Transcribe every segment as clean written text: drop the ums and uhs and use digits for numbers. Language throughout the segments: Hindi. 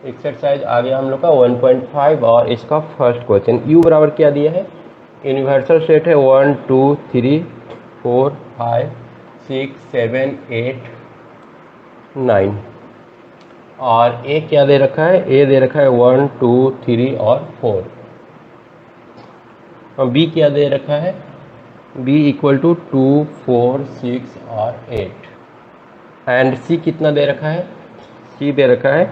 एक्सरसाइज आ गया हम लोग का 1.5 और इसका फर्स्ट क्वेश्चन u बराबर क्या दिया है, यूनिवर्सल सेट है 1 2 3 4 5 6 7 8 9 और a क्या दे रखा है, a दे रखा है 1 2 3 और 4 और b क्या दे रखा है, b इक्वल टू 2 4 6 और 8 एंड c कितना दे रखा है, c दे रखा है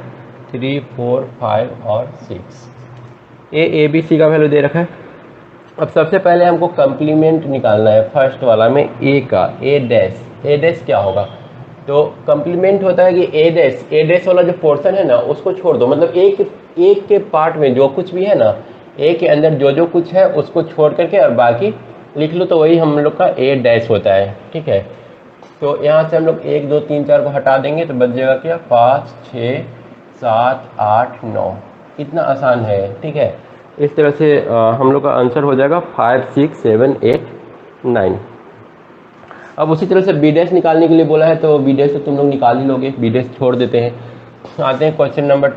3 4 5 और 6। ए बी सी का वैल्यू दे रखा है। अब सबसे पहले हमको कंप्लीमेंट निकालना है फर्स्ट वाला में ए का, ए डैश क्या होगा, तो कंप्लीमेंट होता है कि ए डैश वाला जो पोर्शन है ना उसको छोड़ दो, मतलब एक के पार्ट में जो कुछ भी है ना, ए के अंदर जो कुछ है उसको छोड़ करके और बाकी लिख लो, तो वही हम लोग का ए डैश होता है। ठीक है, तो यहाँ से हम लोग 1 2 3 4 को हटा देंगे तो बच जाएगा क्या, 5 6 7 8 9। इतना आसान है। ठीक है, इस तरह से हम लोग का आंसर हो जाएगा 5 6 7 8 9। अब उसी तरह से बी डैश निकालने के लिए बोला है, तो बी डैश तो तुम लोग निकाल ही लोगे, बी डैश छोड़ देते हैं। आते हैं क्वेश्चन नंबर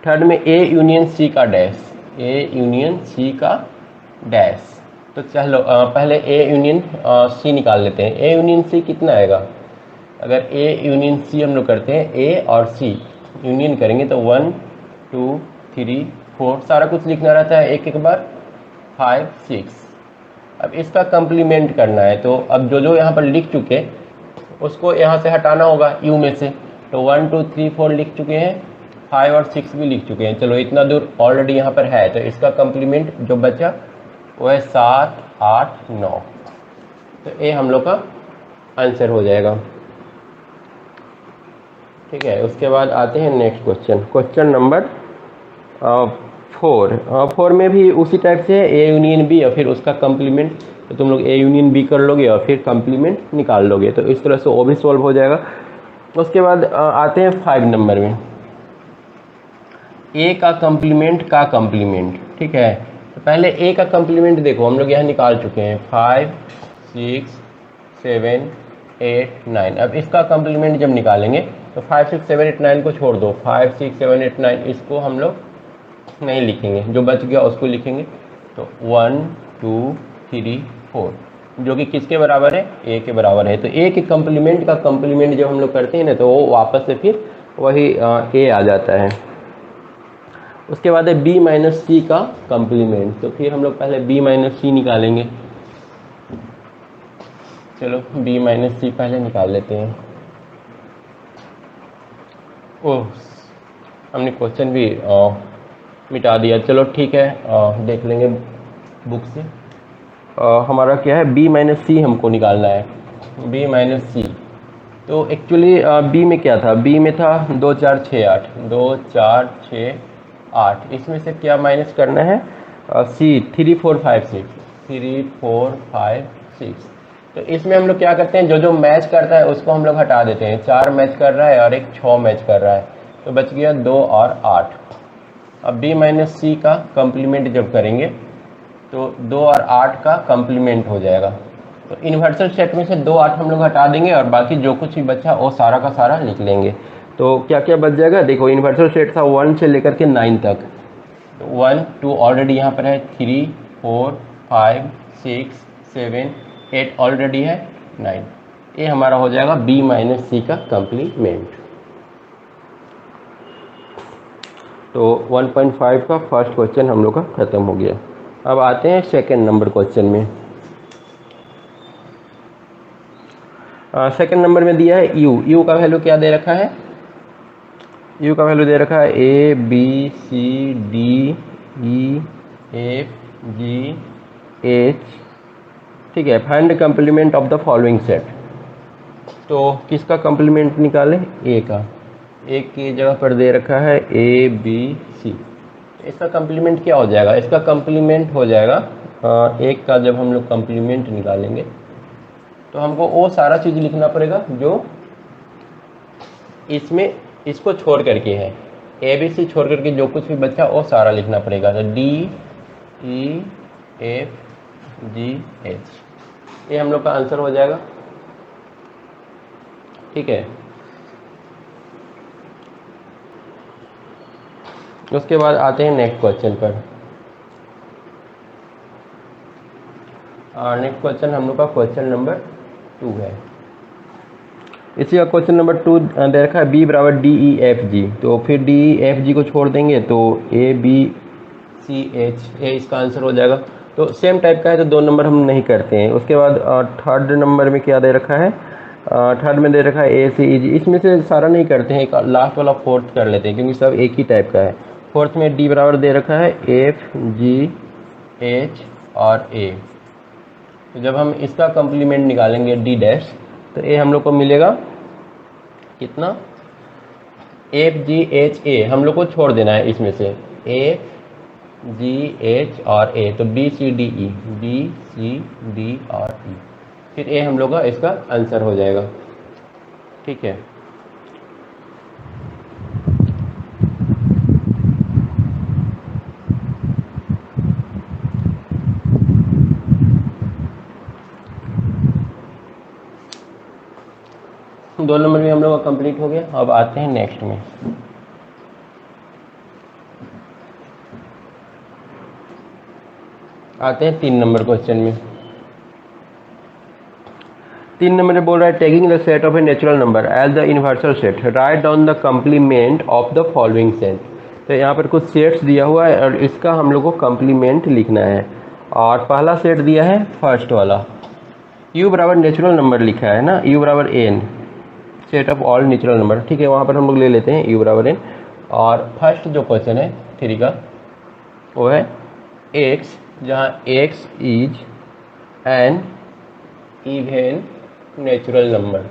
थर्ड में ए यूनियन सी का डैश, ए यूनियन सी का डैश। तो चलो पहले ए यूनियन सी निकाल लेते हैं। ए यूनियन सी कितना आएगा, अगर ए यूनियन सी हम लोग करते हैं, ए और सी यूनियन करेंगे तो 1 2 3 4 सारा कुछ लिखना रहता है एक बार, 5 6। अब इसका कंप्लीमेंट करना है, तो अब जो यहाँ पर लिख चुके उसको यहाँ से हटाना होगा यू में से, तो 1 2 3 4 लिख चुके हैं, 5 और 6 भी लिख चुके हैं। चलो इतना दूर ऑलरेडी यहाँ पर है, तो इसका कंप्लीमेंट जो बचा वो है 7 8 9। तो ये हम लोग का आंसर हो जाएगा। ठीक है, उसके बाद आते हैं नेक्स्ट क्वेश्चन नंबर 4 में भी उसी टाइप से है, ए यूनियन बी और फिर उसका कंप्लीमेंट, तो तुम लोग ए यूनियन बी कर लोगे और फिर कंप्लीमेंट निकाल लोगे, तो इस तरह से वो भी सॉल्व हो जाएगा। उसके बाद आते हैं 5 नंबर में, ए का कंप्लीमेंट। ठीक है, तो पहले ए का कंप्लीमेंट देखो हम लोग यहाँ निकाल चुके हैं, 5 6 7 8 9। अब इसका कंप्लीमेंट जब निकालेंगे तो 5 6 7 8 9 को छोड़ दो, 5 6 7 8 9 इसको हम लोग नहीं लिखेंगे, जो बच गया उसको लिखेंगे। तो 1 2 3 4 जो कि किसके बराबर है, ए के बराबर है। तो ए के कंप्लीमेंट का कंप्लीमेंट जब हम लोग करते हैं ना, तो वो वापस से फिर वही ए आ जाता है। उसके बाद है बी माइनस सी का कंप्लीमेंट, तो फिर हम लोग पहले बी माइनस सी निकालेंगे। चलो बी माइनस सी पहले निकाल लेते हैं। ओह, हमने क्वेश्चन भी मिटा दिया। चलो ठीक है, देख लेंगे बुक से। हमारा क्या है, बी माइनस सी हमको निकालना है, बी माइनस सी। तो एक्चुअली बी में क्या था, बी में था 2 4 6 8, 2 4 6 8, इसमें से क्या माइनस करना है, सी 3 4 5 6, 3 4 5 6। तो इसमें हम लोग क्या करते हैं, जो मैच करता है उसको हम लोग हटा देते हैं। 4 मैच कर रहा है और एक 6 मैच कर रहा है, तो बच गया 2 और 8। अब b माइनस सी का कंप्लीमेंट जब करेंगे तो 2 और 8 का कंप्लीमेंट हो जाएगा। तो इन्वर्सल सेट में से 2 8 हम लोग हटा देंगे और बाकी जो कुछ भी बचा वो सारा का सारा लिख लेंगे। तो क्या क्या बच जाएगा, देखो इन्वर्सल सेट था 1 से लेकर के 9 तक, तो 1 2 ऑलरेडी यहाँ पर है, 3 4 5 6 7 8 ऑलरेडी है, 9। ये हमारा हो जाएगा b माइनस सी का कंप्लीमेंट। तो 1.5 का फर्स्ट क्वेश्चन हम लोग का खत्म हो गया। अब आते हैं सेकंड नंबर क्वेश्चन में। सेकंड नंबर में दिया है यू का वैल्यू क्या दे रखा है, यू का वैल्यू दे रखा है A B C D E F G H. ठीक है, find complement of the following set. तो किसका कंप्लीमेंट निकालें, ए का। एक की जगह पर दे रखा है ए बी सी, इसका कंप्लीमेंट क्या हो जाएगा, इसका कंप्लीमेंट हो जाएगा एक का जब हम लोग कंप्लीमेंट निकालेंगे तो हमको वो सारा चीज़ लिखना पड़ेगा जो इसमें इसको छोड़ करके है, ए बी सी छोड़ करके जो कुछ भी बचा वो सारा लिखना पड़ेगा। तो D E F G H, ये हम लोग का आंसर हो जाएगा। ठीक है, उसके बाद आते हैं नेक्स्ट क्वेश्चन पर। नेक्स्ट क्वेश्चन हम लोग का क्वेश्चन नंबर 2 है। इसी का क्वेश्चन नंबर 2 दे रखा है बी बराबर डी ई एफ जी। तो फिर डी ई एफ जी को छोड़ देंगे तो ए बी सी एच ए इसका आंसर हो जाएगा। तो सेम टाइप का है तो 2 नंबर हम नहीं करते हैं। उसके बाद थर्ड नंबर में क्या दे रखा है, थर्ड में दे रखा है ए सी ई जी। इसमें से सारा नहीं करते हैं, एक लास्ट वाला फोर्थ कर लेते हैं क्योंकि सब एक ही टाइप का है। फोर्थ में डी बराबर दे रखा है एफ जी एच और ए। तो जब हम इसका कंप्लीमेंट निकालेंगे डी डैश तो ए हम लोग को मिलेगा कितना, एफ जी एच ए हम लोग को छोड़ देना है इसमें से, एफ जी एच और ए। तो B C D E, B C D और ई, फिर ए हम लोग का इसका आंसर हो जाएगा। ठीक है, दो नंबर भी हम लोग का कंप्लीट हो गया। अब आते हैं नेक्स्ट में। आते हैं 3 नंबर क्वेश्चन में। 3 नंबर में बोल रहा है taking the set of a natural number as the universal set write down the complement of the following set. तो यहाँ पर कुछ सेट्स दिया हुआ है और इसका हम लोग को कंप्लीमेंट लिखना है। और पहला सेट दिया है फर्स्ट वाला, u बराबर नेचुरल नंबर लिखा है ना, u बराबर n, set of all natural number. ठीक है, वहाँ पर हम लोग ले लेते हैं u बराबर n। और फर्स्ट जो क्वेश्चन है 3 का वो है x, जहाँ x is an even natural number.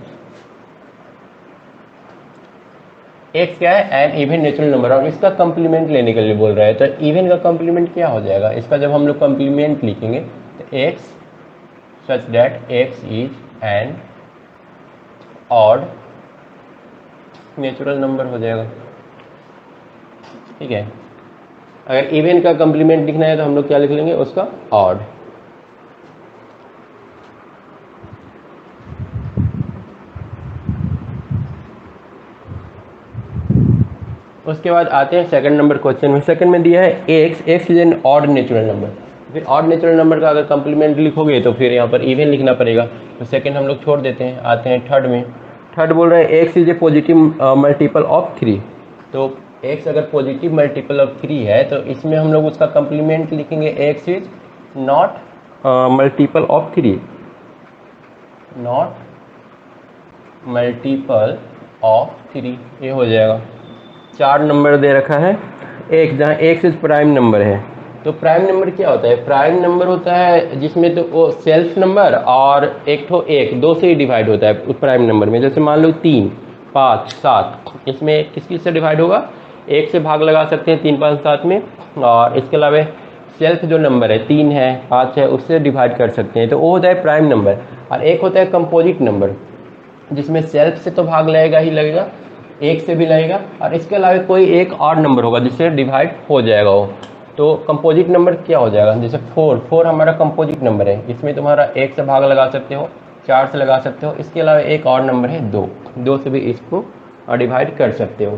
x क्या है, एन इवन नेचुरल नंबर, और इसका कंप्लीमेंट लेने के लिए बोल रहा है। तो इवन का कंप्लीमेंट क्या हो जाएगा, इसका जब हम लोग कंप्लीमेंट लिखेंगे तो x such that x is an odd natural number हो जाएगा। ठीक है, अगर इवन का कंप्लीमेंट लिखना है तो हम लोग क्या लिख लेंगे, उसका ऑड। उसके बाद आते हैं सेकंड नंबर क्वेश्चन में। सेकंड में दिया है x is an odd natural number. फिर ऑड नेचुरल नंबर का अगर कंप्लीमेंट लिखोगे तो फिर यहाँ पर इवन लिखना पड़ेगा। तो सेकंड हम लोग छोड़ देते हैं, आते हैं थर्ड में। थर्ड बोल रहा है x is a positive multiple of 3। तो x अगर पॉजिटिव मल्टीपल ऑफ 3 है तो इसमें हम लोग उसका कंप्लीमेंट लिखेंगे x is not multiple of 3, not multiple of 3, ये हो जाएगा। 4 नंबर दे रखा है x, जहाँ x इज प्राइम नंबर है। तो प्राइम नंबर क्या होता है, प्राइम नंबर होता है जिसमें तो वो सेल्फ नंबर और एक दो से ही डिवाइड होता है उस प्राइम नंबर में। जैसे मान लो 3, 5, 7, इसमें किस से डिवाइड होगा, 1 से भाग लगा सकते हैं 3, 5, 7 में। और इसके अलावा सेल्फ जो नंबर है 3 है, 5 है, उससे डिवाइड कर सकते हैं। तो वो होता है प्राइम नंबर। और एक होता है कंपोजिट नंबर, जिसमें सेल्फ से तो भाग लगेगा ही लगेगा, 1 से भी लगेगा, और इसके अलावा कोई एक और नंबर होगा जिससे डिवाइड हो जाएगा वो। तो कंपोजिट नंबर क्या हो जाएगा, जैसे 4 हमारा कंपोजिट नंबर है, इसमें तुम्हारा 1 से भाग लगा सकते हो, 4 से लगा सकते हो। इसके अलावा एक और नंबर है 2 से भी इसको डिवाइड कर सकते हो।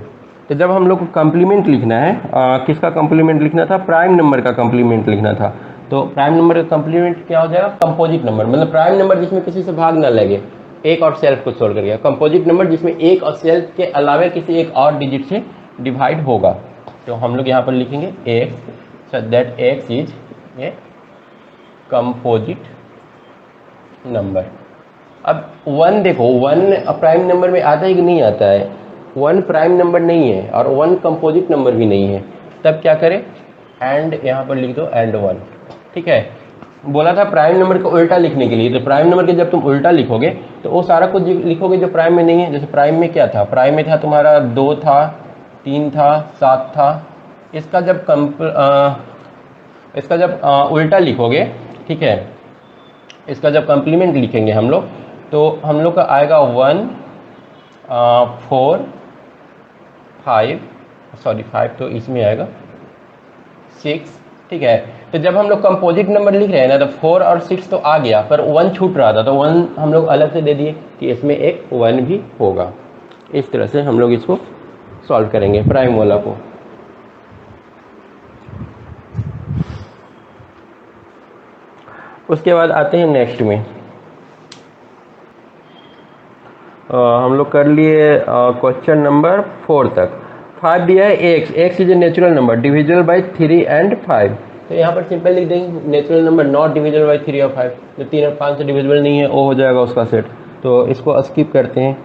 तो जब हम लोग को कंप्लीमेंट लिखना है, किसका कंप्लीमेंट लिखना था, प्राइम नंबर का कंप्लीमेंट लिखना था। तो प्राइम नंबर का कंप्लीमेंट क्या हो जाएगा, कंपोजिट नंबर, मतलब प्राइम नंबर जिसमें किसी से भाग ना लगे, एक और सेल्फ को छोड़ करके। कंपोजिट नंबर जिसमें एक और सेल्फ के अलावा किसी एक और डिजिट से डिवाइड होगा। तो हम लोग यहाँ पर लिखेंगे x such that x is a composite number. अब 1 देखो, 1 प्राइम नंबर में आता है कि नहीं आता है, 1 प्राइम नंबर नहीं है और 1 कंपोजिट नंबर भी नहीं है। तब क्या करें, एंड यहाँ पर लिख दो एंड 1। ठीक है, बोला था प्राइम नंबर का उल्टा लिखने के लिए। तो प्राइम नंबर के जब तुम उल्टा लिखोगे तो वो सारा कुछ लिखोगे जो प्राइम में नहीं है। जैसे प्राइम में क्या था, प्राइम में था तुम्हारा 2 था, 3 था, 7 था। इसका जब उल्टा लिखोगे, ठीक है, इसका जब कंप्लीमेंट लिखेंगे हम लोग तो हम लोग का आएगा 1 4 5 तो इसमें आएगा 6। ठीक है, तो जब हम लोग कंपोजिट नंबर लिख रहे हैं ना तो 4 और 6 तो आ गया, पर 1 छूट रहा था, तो 1 हम लोग अलग से दे दिए कि इसमें एक 1 भी होगा। इस तरह से हम लोग इसको सॉल्व करेंगे प्राइम वाला को। उसके बाद आते हैं नेक्स्ट में। हम लोग कर लिए क्वेश्चन नंबर 4 तक। 5 दिया है x is A natural number divisible by 3 and 5। तो यहाँ पर सिंपल लिख देंगे natural number not divisible by 3 और 5। जो 3 और 5 से डिविजिबल नहीं है वो हो जाएगा उसका सेट, तो इसको स्किप करते हैं।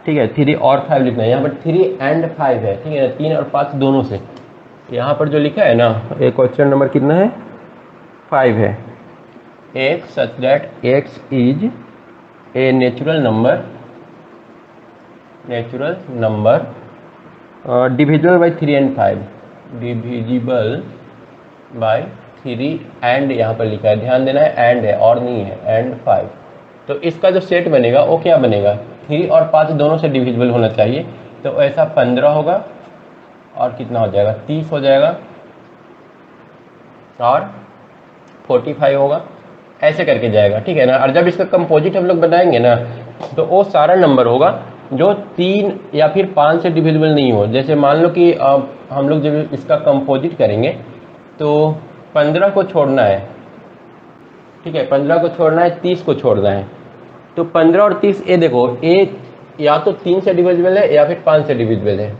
ठीक है, 3 और 5 लिखना है, यहाँ पर 3 एंड 5 है। ठीक है, 3 और 5 दोनों से। यहाँ पर जो लिखा है ना, ये क्वेश्चन नंबर कितना है, 5 है। X such that x is A natural number divisible by 3 and 5, divisible by 3 and, यहाँ पर लिखा है, ध्यान देना है एंड है और नहीं है, एंड 5। तो इसका जो सेट बनेगा वो क्या बनेगा, 3 और 5 दोनों से डिविजिबल होना चाहिए। तो ऐसा 15 होगा और कितना हो जाएगा, 30 हो जाएगा और 45 होगा, ऐसे करके जाएगा। ठीक है ना। और जब इसका कंपोजिट हम लोग बनाएंगे ना, तो वो सारा नंबर होगा जो 3 या फिर 5 से डिविजिबल नहीं हो। जैसे मान लो कि हम लोग जब इसका कंपोजिट करेंगे तो 15 को छोड़ना है। ठीक है, 15 को छोड़ना है, 30 को छोड़ना है। तो 15 और 30, ये देखो, एक या तो 3 से डिविजिबल है या फिर 5 से डिविजिबल है।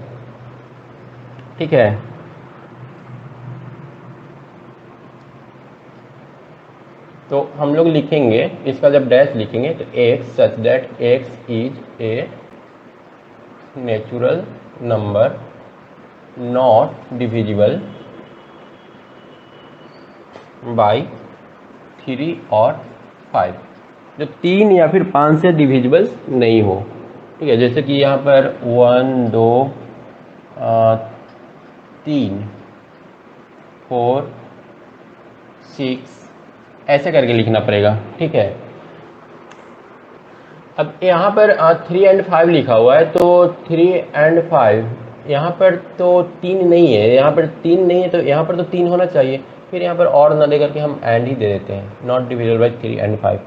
ठीक है, तो हम लोग लिखेंगे इसका, जब डैश लिखेंगे तो x such that x is A natural number not divisible by 3 और 5, जो 3 या फिर 5 से डिविजिबल नहीं हो। ठीक है, जैसे कि यहाँ पर 1 2 3 4 6 ऐसे करके लिखना पड़ेगा। ठीक है, अब यहाँ पर 3 एंड 5 लिखा हुआ है, तो 3 एंड 5 यहाँ पर तो 3 नहीं है, यहाँ पर 3 नहीं है, तो यहाँ पर तो 3 होना चाहिए। फिर यहाँ पर और ना दे करके हम एंड ही दे देते हैं, नॉट डिविजिबल बाय 3 एंड 5,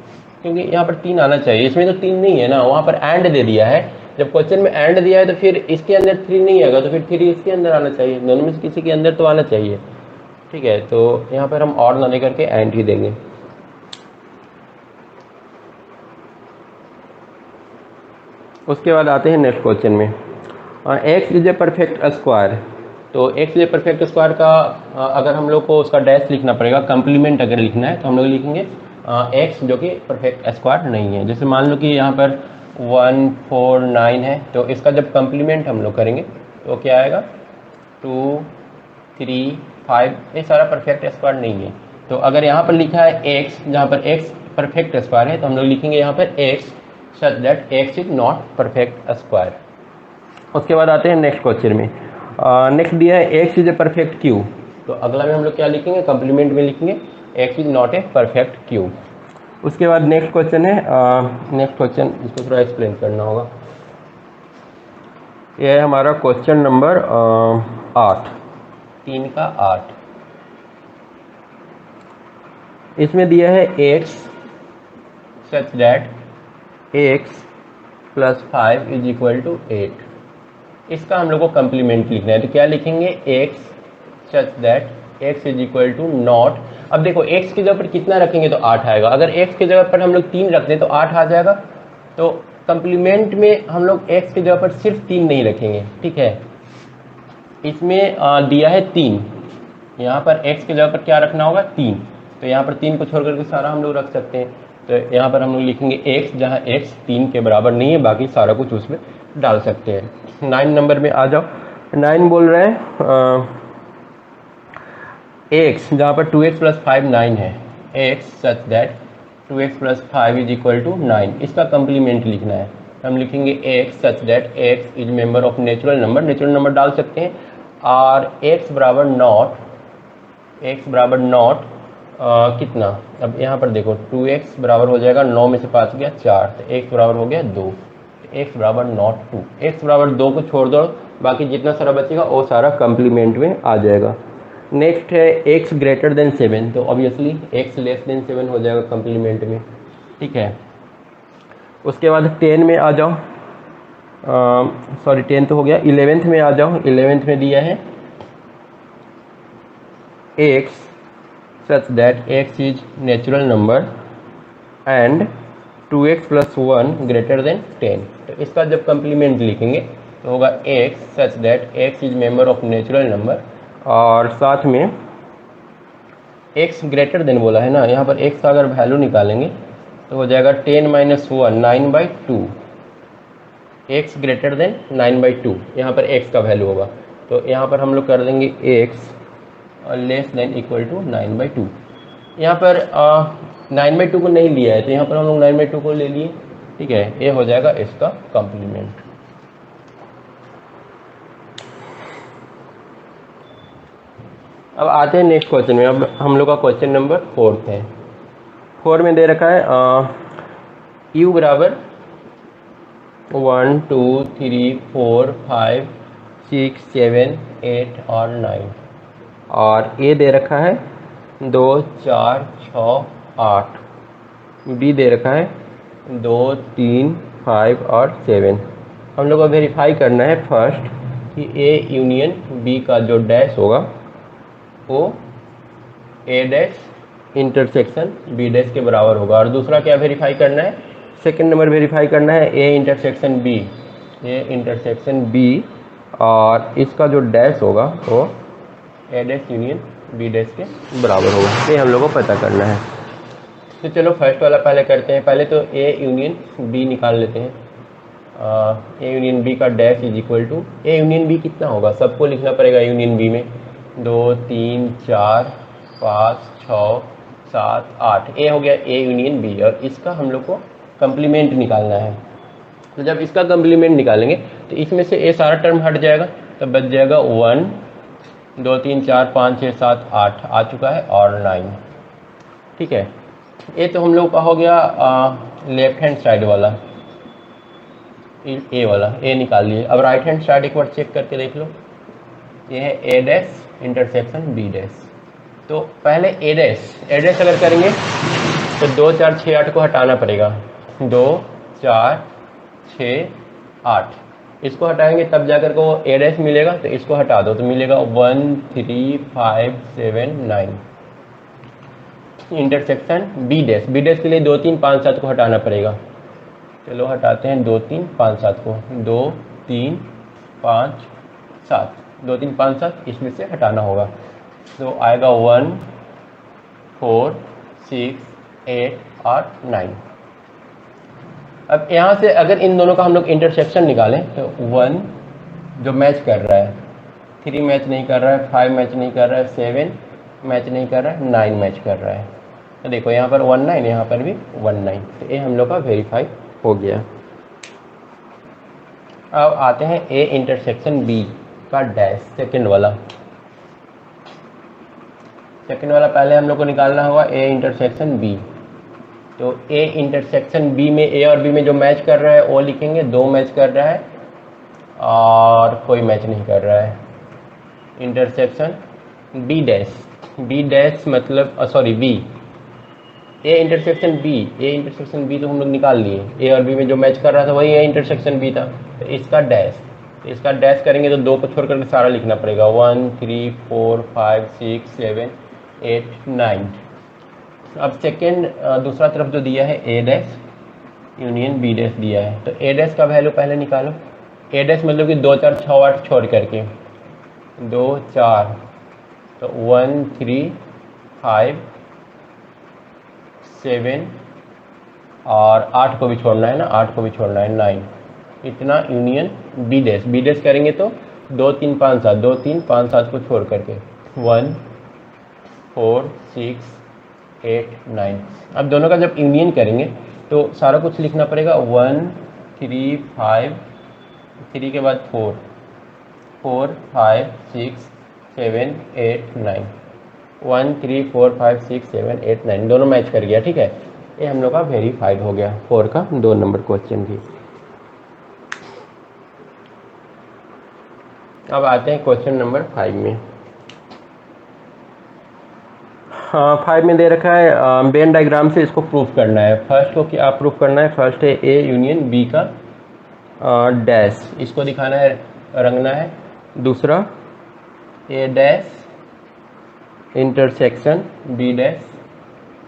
क्योंकि यहाँ पर 3 आना चाहिए। इसमें तो 3 नहीं है ना, वहाँ पर एंड दे दिया है। जब क्वेश्चन में एंड दिया है तो फिर इसके अंदर 3 नहीं आएगा, तो फिर 3 इसके अंदर आना चाहिए, दोनों में से किसी के अंदर तो आना चाहिए। ठीक है, तो यहाँ पर हम और ना दे करके एंड ही देंगे। उसके बाद आते हैं नेक्स्ट क्वेश्चन में। X is a perfect square. तो x is a perfect square का अगर हम लोग को उसका डैश लिखना पड़ेगा, कंप्लीमेंट अगर लिखना है तो हम लोग लिखेंगे एक्स जो कि परफेक्ट स्क्वायर नहीं है। जैसे मान लो कि यहाँ पर 1 4 9 है, तो इसका जब कंप्लीमेंट हम लोग करेंगे तो क्या आएगा, 2 3 5, ये सारा परफेक्ट स्क्वायर नहीं है। तो अगर यहाँ पर लिखा है एक्स, जहाँ पर एक्स परफेक्ट स्क्वायर है, तो हम लोग लिखेंगे यहाँ पर x such that x is not perfect square। उसके बाद आते हैं नेक्स्ट क्वेश्चन में। नेक्स्ट दिया है x is a perfect cube. तो अगला में हम लोग क्या लिखेंगे, कंप्लीमेंट में लिखेंगे x is not a perfect cube. उसके बाद नेक्स्ट क्वेश्चन है, नेक्स्ट क्वेश्चन इसको थोड़ा एक्सप्लेन करना होगा। यह है हमारा क्वेश्चन नंबर 8, 3 का 8। इसमें दिया है x such that x plus 5 is equal to 8। इसका हम लोग को कंप्लीमेंट लिखना है, तो क्या लिखेंगे, x such that x is equal to not. अब देखो x की जगह पर कितना रखेंगे तो 8 आएगा, अगर x की जगह पर हम लोग 3 रख दें तो 8 आ जाएगा। तो कंप्लीमेंट में हम लोग x की जगह पर सिर्फ 3 नहीं रखेंगे। ठीक है, इसमें दिया है 3, यहाँ पर x की जगह पर क्या रखना होगा, 3। तो यहाँ पर 3 को छोड़ करके सारा हम लोग रख सकते हैं। तो यहाँ पर हम लोग लिखेंगे x, जहाँ x 3 के बराबर नहीं है, बाकी सारा कुछ उसमें डाल सकते हैं। 9 नंबर में आ जाओ। 9 बोल रहे हैं x, जहाँ पर 2x प्लस 5 9 है, x such that 2x plus 5 is equal to 9। इसका कंप्लीमेंट लिखना है, हम लिखेंगे x such that x is member of natural number, natural number डाल सकते हैं, और x बराबर नॉट, x बराबर नॉट कितना, अब यहाँ पर देखो 2x बराबर हो जाएगा 9 में से 5 गया 4, तो x बराबर हो गया 2, x बराबर नॉट 2। x बराबर 2 को छोड़ दो, बाकी जितना सारा बचेगा वो सारा कंप्लीमेंट में आ जाएगा। नेक्स्ट है x ग्रेटर देन 7, तो ऑब्वियसली x लेस देन 7 हो जाएगा कंप्लीमेंट में। ठीक है, उसके बाद 10 में आ जाओ, सॉरी 10 तो हो गया, 11th में आ जाओ। 11th में दिया है x such that x is natural number and 2x + 1 greater than 10। तो इसका जब कंप्लीमेंट लिखेंगे तो होगा x such that x is member of natural number, और साथ में x ग्रेटर देन बोला है ना, यहाँ पर x का अगर वैल्यू निकालेंगे तो हो जाएगा 10 - 1 9/2, x ग्रेटर देन 9/2, यहाँ पर x का वैल्यू होगा। तो यहाँ पर हम लोग कर देंगे x less than equal to 9/2। यहाँ पर 9/2 को नहीं लिया है तो यहाँ पर हम लोग 9/2 को ले लिए, ठीक है। ये हो जाएगा इसका कॉम्प्लीमेंट। अब आते हैं नेक्स्ट क्वेश्चन में। अब हम लोग का क्वेश्चन नंबर 4 है। 4 में दे रखा है u बराबर 1 2 3 4 5 6 7 8 और 9, और a दे रखा है 2 4 6 8, b दे रखा है 2 3 5 और 7। हम लोग को वेरीफाई करना है फर्स्ट कि a यूनियन b का जो डैश होगा वो a dash intersection b dash के बराबर होगा। और दूसरा क्या वेरीफाई करना है, सेकंड नंबर वेरीफाई करना है a इंटरसेक्शन b, और इसका जो डैश होगा वो a dash union b dash के बराबर होगा। ये हम लोग को पता करना है। तो चलो फर्स्ट वाला पहले करते हैं। पहले तो a यूनियन b निकाल लेते हैं। a यूनियन b का dash is equal to, a union b कितना होगा, सबको लिखना पड़ेगा यूनियन b में। 2 3 4 5 6 7 8, ए हो गया a यूनियन b, और इसका हम लोग को कंप्लीमेंट निकालना है। तो जब इसका कंप्लीमेंट निकालेंगे तो इसमें से ए सारा टर्म हट जाएगा, तब बच जाएगा 1 2 3 4 5 6 7 8 आ चुका है, और 9, ठीक है। ये तो हम लोग का हो गया लेफ्ट हैंड साइड वाला, ए वाला ए निकाल लिए। अब राइट हैंड साइड एक बार चेक करके देख लो। ये है A dash intersection B dash. तो पहले ए डैश अगर करेंगे तो 2 4 6 8 को हटाना पड़ेगा। 2 4 6 8, इसको हटाएंगे तब जाकर को ए डैश मिलेगा, तो इसको हटा दो तो मिलेगा 1 3 5 7 9। इंटरसेक्शन बी डैश के लिए 2 3 5 7 को हटाना पड़ेगा। चलो हटाते हैं 2 3 5 7 को। 2 3 5 7, 2 3 5 7 इसमें से हटाना होगा, तो आएगा 1 4 6 8 और 9। अब यहाँ से अगर इन दोनों का हम लोग इंटरसेक्शन निकालें तो 1 जो मैच कर रहा है, 3 मैच नहीं कर रहा है, 5 मैच नहीं कर रहा है, 7 मैच नहीं कर रहा है, 9 मैच कर रहा है। तो देखो यहाँ पर 1 9, यहाँ पर भी 1 9, तो ये हम लोग का वेरीफाई हो गया। अब आते हैं ए इंटरसेक्शन बी का डैश, सेकंड वाला पहले हम लोग को निकालना होगा ए इंटरसेक्शन बी। तो ए इंटरसेक्शन बी में ए और बी में जो मैच कर रहा है वो लिखेंगे, 2 मैच कर रहा है और कोई मैच नहीं कर रहा है। इंटरसेक्शन बी डैश मतलब sorry B, A intersection B तो हम लोग निकाल लिए। ए और बी में जो मैच कर रहा था वही ए इंटरसेक्शन बी था, तो इसका डैश करेंगे तो 2 को छोड़ करके सारा लिखना पड़ेगा। 1 3 4 5 6 7 8 9। अब सेकेंड दूसरा तरफ जो दिया है A dash union B dash दिया है, तो ए डैश का वैल्यू पहले निकालो। ए डैश मतलब कि 2 4 6 8 छोड़ करके 2 4, तो 1 3 5 7 और 8 को भी छोड़ना है ना, 8 को भी छोड़ना है 9, इतना यूनियन बी डैश करेंगे तो 2 3 5 7, 2 3 5 7 को छोड़ करके 1 4 6 8 9। अब दोनों का जब यूनियन करेंगे तो सारा कुछ लिखना पड़ेगा। 1 3 5, 3 के बाद 4 4 5 6 7 8 9, 1 3 4 5 6 7 8 9 दोनों मैच कर गया, ठीक है। ये हम लोग का वेरीफाइड हो गया 4 का 2 नंबर क्वेश्चन भी। अब आते हैं क्वेश्चन नंबर 5 में। हाँ 5 में दे रखा है वेन डायग्राम से इसको प्रूफ करना है। फर्स्ट को क्या प्रूफ करना है, फर्स्ट है ए यूनियन बी का डैश, इसको दिखाना है, रंगना है। दूसरा A dash intersection B dash,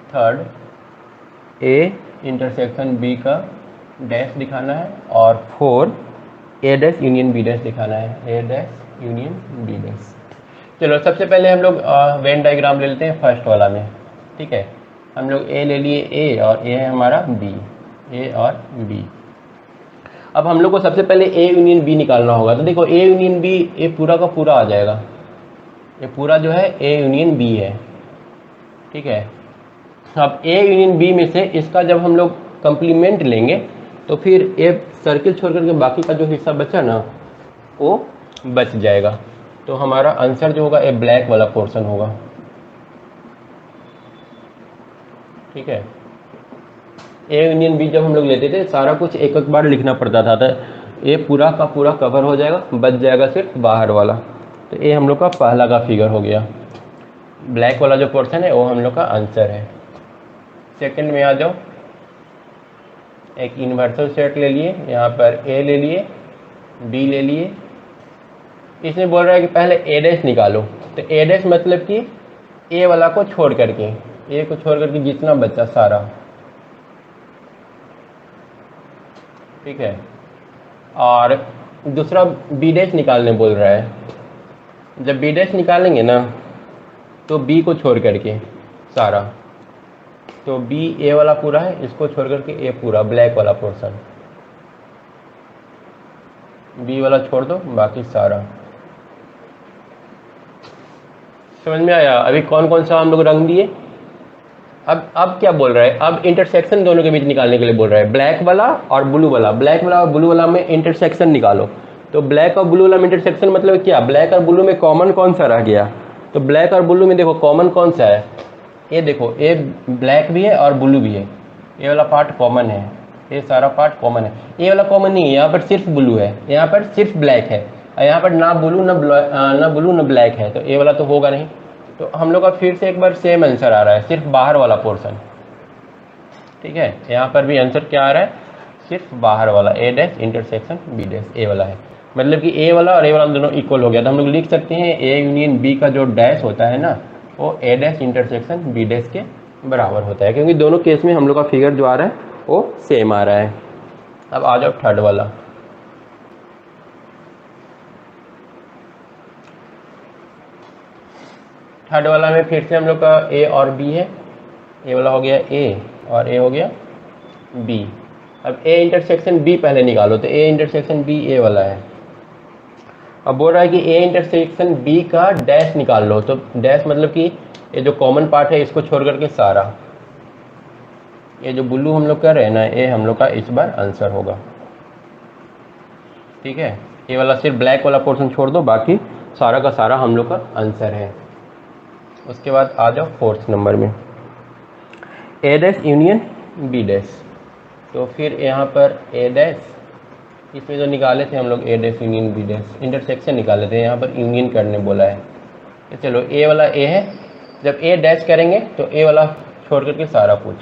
third A intersection B का डैश दिखाना है, और fourth A dash union B dash दिखाना है, A dash union B dash. चलो सबसे पहले हम लोग वेन डायग्राम ले लेते हैं फर्स्ट वाला में। ठीक है, हम लोग ए ले लिए, ए और ए है हमारा बी, ए और बी। अब हम लोग को सबसे पहले ए यूनियन बी निकालना होगा। तो देखो ए यूनियन बी, ए पूरा का पूरा आ जाएगा, ये पूरा जो है ए यूनियन बी है। ठीक है, अब ए यूनियन बी में से इसका जब हम लोग कंप्लीमेंट लेंगे तो फिर ए सर्किल छोड़ करके बाकी का जो हिस्सा बचा ना वो बच जाएगा। तो हमारा आंसर जो होगा ए ब्लैक वाला पोर्शन होगा। ठीक है, ए यूनियन बी जब हम लोग लेते थे सारा कुछ एक एक बार लिखना पड़ता था, तो ए पूरा का पूरा कवर हो जाएगा, बच जाएगा सिर्फ बाहर वाला। तो ये हम लोग का पहला का फिगर हो गया, ब्लैक वाला जो पोर्शन है वो हम लोग का आंसर है। सेकंड में आ जाओ, एक इन्वर्सल सेट ले लिए, यहाँ पर ए ले लिए, बी ले लिए। इसमें बोल रहा है कि पहले ए डैश निकालो। तो ए डैश मतलब कि ए वाला को छोड़ करके, ए को छोड़ करके जितना बचा सारा। ठीक है, और दूसरा बी डैश निकालने बोल रहा है। जब बी डैश निकालेंगे ना तो बी को छोड़ करके सारा, तो बी ए वाला पूरा है, इसको छोड़ करके ए पूरा ब्लैक वाला पोर्शन, बी वाला छोड़ दो बाकी सारा। समझ में आया? अभी कौन कौन सा हम लोग रंग दिए। अब क्या बोल रहा है, अब इंटरसेक्शन दोनों के बीच निकालने के लिए बोल रहा है, ब्लैक वाला और ब्लू वाला। ब्लैक वाला और ब्लू वाला में इंटरसेक्शन निकालो। तो ब्लैक और ब्लू वाला में इंटरसेक्शन मतलब क्या, ब्लैक और ब्लू में कॉमन कौन सा रह गया। तो ब्लैक और ब्लू में देखो कॉमन कौन सा है, ये देखो, ये ब्लैक भी है और ब्लू भी है, ये वाला पार्ट कॉमन है, ये सारा पार्ट कॉमन है। ये वाला कॉमन नहीं है, यहाँ पर सिर्फ ब्लू है, यहाँ पर सिर्फ ब्लैक है, और यहाँ पर ना ब्लू ना ब्लैक है, तो ये वाला तो होगा नहीं। तो हम लोग का फिर से एक बार सेम आंसर आ रहा है, सिर्फ बाहर वाला पोर्शन। ठीक है, यहाँ पर भी आंसर क्या आ रहा है, सिर्फ बाहर वाला, ए डैश इंटरसेक्शन बी डैश, ए वाला है। मतलब कि ए वाला और ए वाला दोनों इक्वल हो गया। तो हम लोग लिख सकते हैं ए यूनियन बी का जो डैश होता है ना वो ए डैश इंटरसेक्शन बी डैश के बराबर होता है, क्योंकि दोनों केस में हम लोग का फिगर जो आ रहा है वो सेम आ रहा है। अब आ जाओ थर्ड वाला। थर्ड वाला में फिर से हम लोग का ए और बी है, ए वाला हो गया ए और ए हो गया बी। अब ए इंटरसेक्शन बी पहले निकालो, तो ए इंटरसेक्शन बी ए वाला है। अब बोल रहा है कि ए इंटरसेक्शन बी का डैश निकाल लो। तो डैश मतलब कि ये जो कॉमन पार्ट है इसको छोड़ करके सारा, ये जो ब्लू हम लोग कर रहे हैं ना, ये हम लोग का इस बार आंसर होगा। ठीक है, ये वाला सिर्फ ब्लैक वाला पोर्शन छोड़ दो, बाकी सारा का सारा हम लोग का आंसर है। उसके बाद आ जाओ फोर्थ नंबर में, ए डैश यूनियन बी डैश। तो फिर यहाँ पर ए डैश, इसमें जो निकाले थे हम लोग A dash union B dash, intersection निकाले थे, यहाँ पर यूनियन करने बोला है। तो चलो ए वाला ए है, जब ए डैश करेंगे तो ए वाला छोड़ करके सारा कुछ।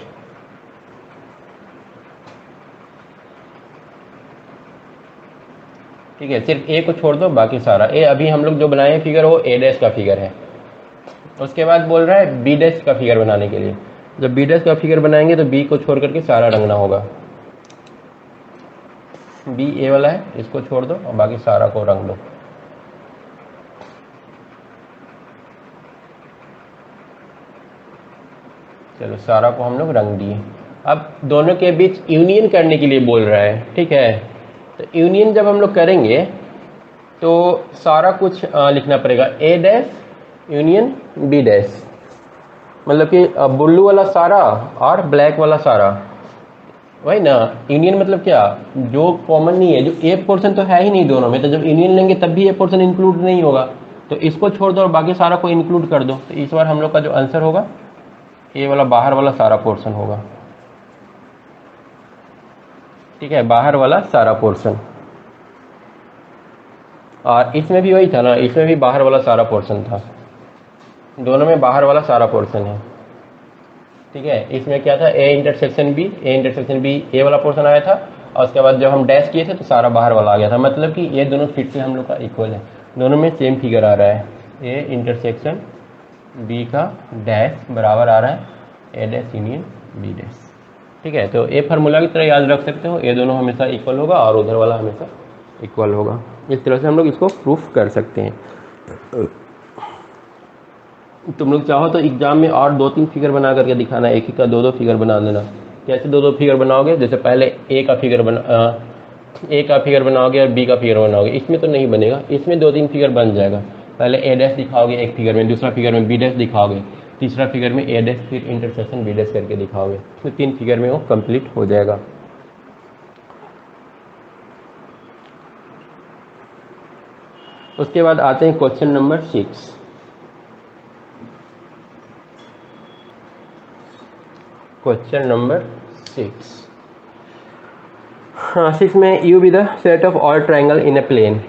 ठीक है, सिर्फ ए को छोड़ दो बाकी सारा। ए अभी हम लोग जो बनाए हैं फिगर वो ए डैश का फिगर है। उसके बाद बोल रहा है बी डैश का फिगर बनाने के लिए। जब बी डैश का फिगर बनाएंगे तो बी को छोड़ करके सारा रंगना होगा। बी ए वाला है, इसको छोड़ दो और बाकी सारा को रंग दो। चलो सारा को हम लोग रंग दिए। अब दोनों के बीच यूनियन करने के लिए बोल रहा है। ठीक है, तो यूनियन जब हम लोग करेंगे तो सारा कुछ लिखना पड़ेगा, ए डैश यूनियन बी डैश, मतलब कि ब्लू वाला सारा और ब्लैक वाला सारा, वही ना। यूनियन मतलब क्या, जो कॉमन नहीं है, जो ए पोर्शन तो है ही नहीं दोनों में, तो जब यूनियन लेंगे तब भी ए पोर्शन इंक्लूड नहीं होगा, तो इसको छोड़ दो और बाकी सारा को इंक्लूड कर दो। तो इस बार हम लोग का जो आंसर होगा ए वाला बाहर वाला सारा पोर्शन होगा। ठीक है, बाहर वाला सारा पोर्शन। और इसमें भी वही था ना, इसमें भी बाहर वाला सारा पोर्शन था, दोनों में बाहर वाला सारा पोर्शन है। ठीक है, इसमें क्या था, ए इंटरसेक्शन बी ए वाला पोर्शन आया था, और उसके बाद जब हम डैश किए थे तो सारा बाहर वाला आ गया था। मतलब कि ये दोनों फिर से हम लोग का इक्वल है, दोनों में सेम फिगर आ रहा है, ए इंटरसेक्शन बी का डैश बराबर आ रहा है A dash union B dash. ठीक है, तो ए फार्मूला की तरह याद रख सकते हो, ये दोनों हमेशा इक्वल होगा और उधर वाला हमेशा इक्वल होगा। इस तरह से हम लोग इसको प्रूफ कर सकते हैं। तुम लोग चाहो तो एग्जाम में और 2-3 फिगर बना करके दिखाना, एक ही का 2-2 फिगर बना देना। कैसे 2-2 फिगर बनाओगे? जैसे पहले ए का फिगर बनाओगे और बी का फिगर बनाओगे, इसमें तो नहीं बनेगा, इसमें 2-3 फिगर बन जाएगा। पहले ए डैश दिखाओगे एक फिगर में, दूसरा फिगर में बी डैश दिखाओगे, तीसरा फिगर में ए डैश, फिर इंटरसेक्शन बी डैश करके दिखाओगे, तो 3 फिगर में वो कंप्लीट हो जाएगा। उसके बाद आते हैं क्वेश्चन नंबर 6। Question number 6। हाँ, 6 में U be the set of all triangle in a plane.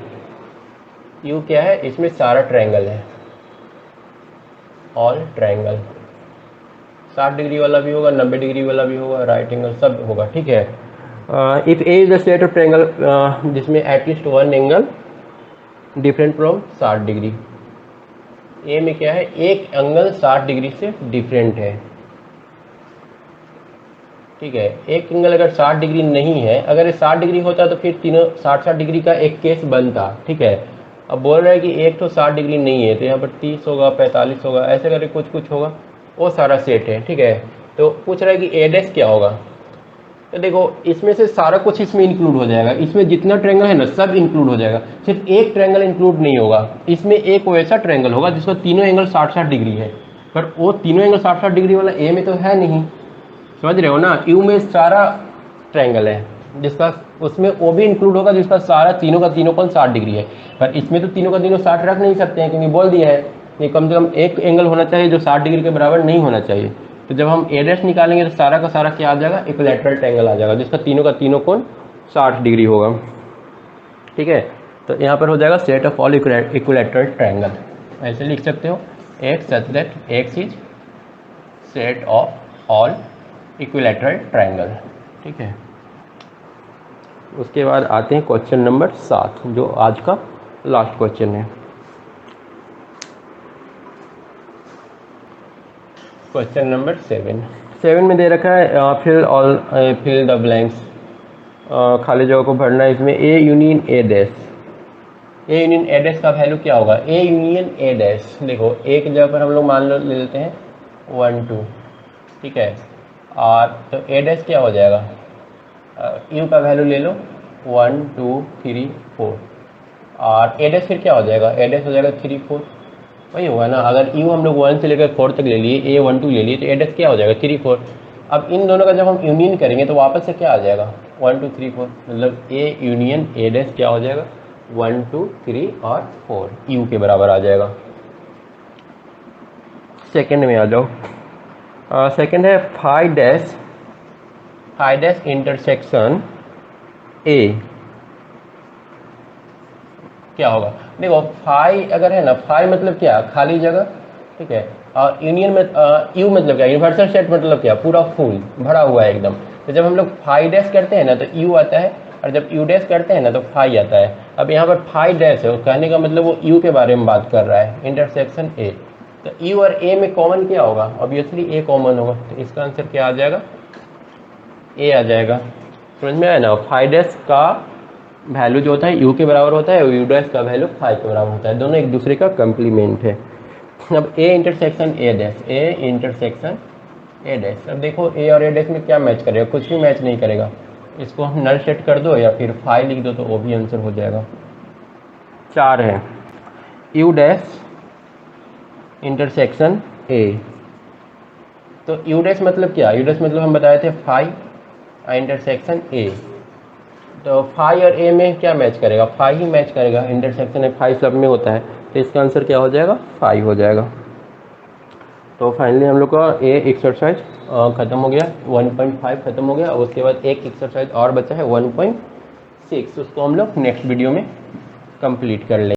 U क्या है? इसमें सारा ट्रायंगल है, ऑल ट्रायंगल। 60 डिग्री वाला भी होगा, 90 डिग्री वाला भी होगा, राइट एंगल सब होगा। ठीक है, if A is the set of triangle जिसमें at least one angle different from 60 degree. A में क्या है? एक एंगल 60 डिग्री से डिफरेंट है। ठीक है, एक एंगल अगर 60 डिग्री नहीं है, अगर ये 60 डिग्री होता तो फिर तीनों 60-60 डिग्री का एक केस बनता। ठीक है, अब बोल रहा है कि एक तो 60 डिग्री नहीं है, तो यहाँ पर 30 होगा, 45 होगा, ऐसे करके कुछ कुछ होगा, वो सारा सेट है। ठीक है, तो पूछ रहा है कि ए डैश क्या होगा। तो देखो, इसमें से सारा कुछ इसमें इंक्लूड हो जाएगा, इसमें जितना ट्रायंगल है ना सब इंक्लूड हो जाएगा, सिर्फ एक ट्रायंगल इंक्लूड नहीं होगा। इसमें एक वैसा ट्रायंगल होगा जिसका तीनों एंगल 60-60 डिग्री है, पर वो तीनों एंगल 60-60 डिग्री वाला ए में तो है नहीं। समझ रहे हो ना? यू में सारा ट्रायंगल है जिसका, उसमें वो भी इंक्लूड होगा जिसका सारा तीनों का तीनों कोण 60 डिग्री है, पर इसमें तो तीनों का तीनों 60 रख नहीं सकते हैं, क्योंकि बोल दिया है कि कम से कम एक एंगल होना चाहिए जो 60 डिग्री के बराबर नहीं होना चाहिए। तो जब हम ए डैश निकालेंगे तो सारा का सारा क्या आ जाएगा? इक्विलैटरल ट्रायंगल आ जाएगा जिसका तीनों का तीनों कोण 60 डिग्री होगा। ठीक है, तो यहाँ पर हो जाएगा set of all equilateral triangle. ऐसे लिख सकते हो, x such that x is set of all equilateral triangle. ठीक है, उसके बाद आते हैं क्वेश्चन नंबर 7 जो आज का लास्ट क्वेश्चन है। क्वेश्चन नंबर 7 में दे रखा है फिल द ब्लैंक्स, खाली जगह को भरना है। इसमें A union A dash, A union A dash का वैल्यू क्या होगा? ए यूनियन ए डैश, देखो एक जगह पर हम लोग मान लो ले लेते हैं 1 2। ठीक है, और तो ए डैश क्या हो जाएगा? यू का वैल्यू ले लो 1 2 3 4, और ए डैश फिर क्या हो जाएगा? ए डैश हो जाएगा 3 4, वही होगा ना। अगर यू हम लोग 1 से लेकर 4 तक ले लिए, ए 1 2 ले लिए, तो ए डैश क्या हो जाएगा? 3 4। अब इन दोनों का जब हम यूनियन करेंगे तो वापस से क्या आ जाएगा? 1 2 3 4, मतलब ए यूनियन ए डैश क्या हो जाएगा? 1 2 3 और 4 यू के बराबर आ जाएगा। सेकेंड में आ जाओ। सेकेंड है फाई डैश इंटरसेक्शन ए, क्या होगा? देखो फाई अगर है ना, फाई मतलब क्या? खाली जगह। ठीक है, और यूनियन में यू मतलब क्या? यूनिवर्सल सेट मतलब क्या? पूरा फुल भरा हुआ है एकदम। तो जब हम लोग फाई डैश करते हैं ना तो यू आता है, और जब यू डैश करते हैं ना तो फाई आता है। अब यहाँ पर फाई डैश है, कहने का मतलब वो यू के बारे में बात कर रहा है, इंटरसेक्शन ए। तो यू और ए में कॉमन क्या होगा? ऑब्वियसली ए कॉमन होगा, तो इसका आंसर क्या आ जाएगा? ए आ जाएगा। समझ में आया ना? फाई डैश का वैल्यू जो होता है यू के बराबर होता है, और यू डैश का वैल्यू फाई के बराबर होता है, दोनों एक दूसरे का कंप्लीमेंट है। अब A intersection A dash, A intersection A dash, अब देखो ए और ए डैश में क्या मैच करेगा? कुछ भी मैच नहीं करेगा। इसको हम नल सेट कर दो या फिर फाई लिख दो तो वो भी आंसर हो जाएगा। 4 है यू डैश इंटरसेक्शन ए, तो यू डैश मतलब क्या? यू डैश मतलब हम बताए थे फाई इंटरसेक्शन ए, तो फाई और ए में क्या मैच करेगा? फाई ही मैच करेगा, इंटरसेक्शन है फाई सब में होता है, तो इसका आंसर क्या हो जाएगा? फाई हो जाएगा। तो फाइनली हम लोग का ए एक्सरसाइज ख़त्म हो गया, 1.5 ख़त्म हो गया। और उसके बाद एक एक्सरसाइज और बचा है 1.6, उसको हम लोग नेक्स्ट वीडियो में कंप्लीट कर लेंगे।